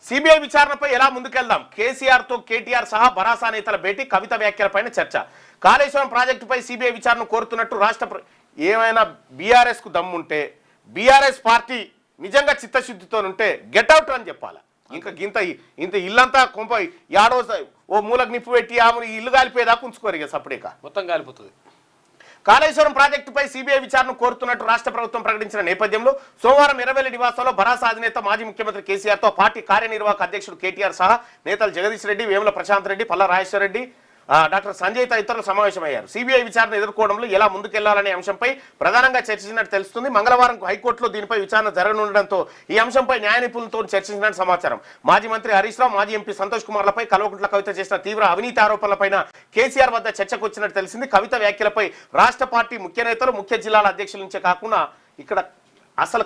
CBI విచారణపై ఎలా ముందుకెళ్దాం? కేసీఆర్తో కేటీఆర్ సహా భరాసా నేతల భేటీ, కవిత వ్యాఖ్యలపైన చర్చ. కాళేశ్వరం ప్రాజెక్టుపై సిబిఐ విచారణ కోరుతున్నట్టు ఏమైనా బీఆర్ఎస్కు దమ్ముంటే, బీఆర్ఎస్ పార్టీ నిజంగా చిత్తశుద్ధితో ఉంటే గెట్అవుట్ అని చెప్పాలి. ఇంకా ఇంత ఇల్లంతా కొంప యాడో ఓ మూలకు నిప్పు పెట్టి ఇల్లు కాలిపోయేదాకా ఉంచుకోరు. ఇక సపరేక మొత్తం కాలిపోతుంది. కాళేశ్వరం ప్రాజెక్టుపై సిబిఐ విచారణ కోరుతున్నట్టు రాష్ట్ర ప్రభుత్వం ప్రకటించిన నేపథ్యంలో సోమవారం ఎర్రవెల్లి నివాసంలో భరాసా అధినేత మాజీ ముఖ్యమంత్రి కేసీఆర్తో పార్టీ కార్యనిర్వాహక అధ్యక్షుడు కేటీఆర్ సహా నేతలు జగదీష్ రెడ్డి, వేముల ప్రశాంత్ రెడ్డి, పల్లా రాజేశ్వర రెడ్డి, డాక్టర్ సంజయ్ తదితరులు సమావేశమయ్యారు. సిబిఐ విచారణ ఎదుర్కోవడంలో ఎలా ముందుకెళ్లాలనే అంశంపై ప్రధానంగా చర్చించినట్టు తెలుస్తుంది. మంగళవారం హైకోర్టులో దీనిపై విచారణ జరగనుండడంతో ఈ అంశంపై న్యాయ నిపుణులతో చర్చించినట్టు సమాచారం. మాజీ మంత్రి హరీష్ రావు, మాజీ ఎంపీ సంతోష్ కుమార్లపై కల్వకుంట్ల కవిత చేసిన తీవ్ర అవినీతి ఆరోపణలపైన కేసీఆర్ వద్ద చర్చకు వచ్చినట్టు తెలిసింది. కవిత వ్యాఖ్యలపై రాష్ట్ర పార్టీ ముఖ్య నేతలు, ముఖ్య జిల్లాల అధ్యక్షుల నుంచే కాకుండా ఇక్కడ అసలు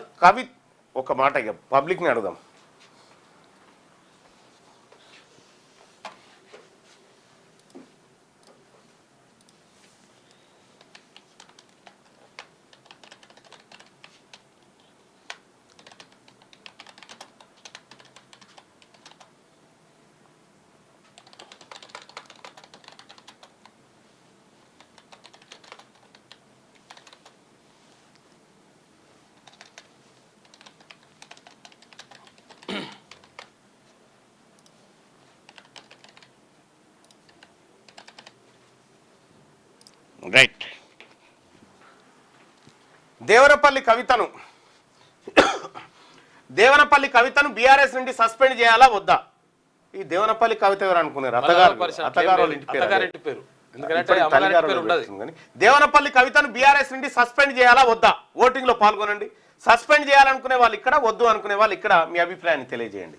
ఒక మాట ఇక పబ్లిక్ని అడుగుదాం. రైట్. దేవనపల్లి కవితను బీఆర్ఎస్ నుండి సస్పెండ్ చేయాలా వద్దా? ఈ దేవనపల్లి కవిత ఎవరు అనుకున్నారు? దేవనపల్లి కవితను బీఆర్ఎస్ నుండి సస్పెండ్ చేయాలా వద్దా? ఓటింగ్ లో పాల్గొనండి. సస్పెండ్ చేయాలనుకునే వాళ్ళు ఇక్కడ, వద్దు అనుకునే వాళ్ళు ఇక్కడ మీ అభిప్రాయాన్ని తెలియజేయండి.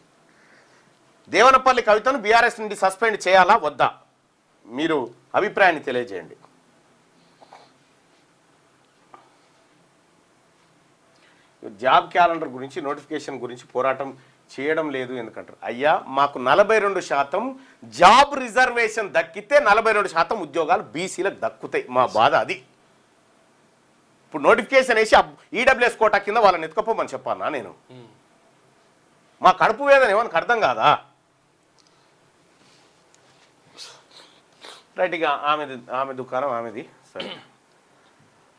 దేవనపల్లి కవితను బీఆర్ఎస్ నుండి సస్పెండ్ చేయాలా వద్దా? మీరు అభిప్రాయాన్ని తెలియజేయండి. జాబ్ క్యాలెండర్ గురించి, నోటిఫికేషన్ గురించి పోరాటం చేయడం లేదు ఎందుకంటారు. అయ్యా, మాకు 42% జాబ్ రిజర్వేషన్ దక్కితే 42% ఉద్యోగాలు బీసీలకు దక్కుతాయి. మా బాధ అది. ఇప్పుడు నోటిఫికేషన్ వేసి ఈడబ్ల్యూఎస్ కోటా కింద వాళ్ళని ఎత్తుకపోమని చెప్పానా నేను? మా కడుపు వేదని ఏమనికి అర్థం కాదా? రైట్. ఇక ఆమె దుకాణం ఆమెది. సరే.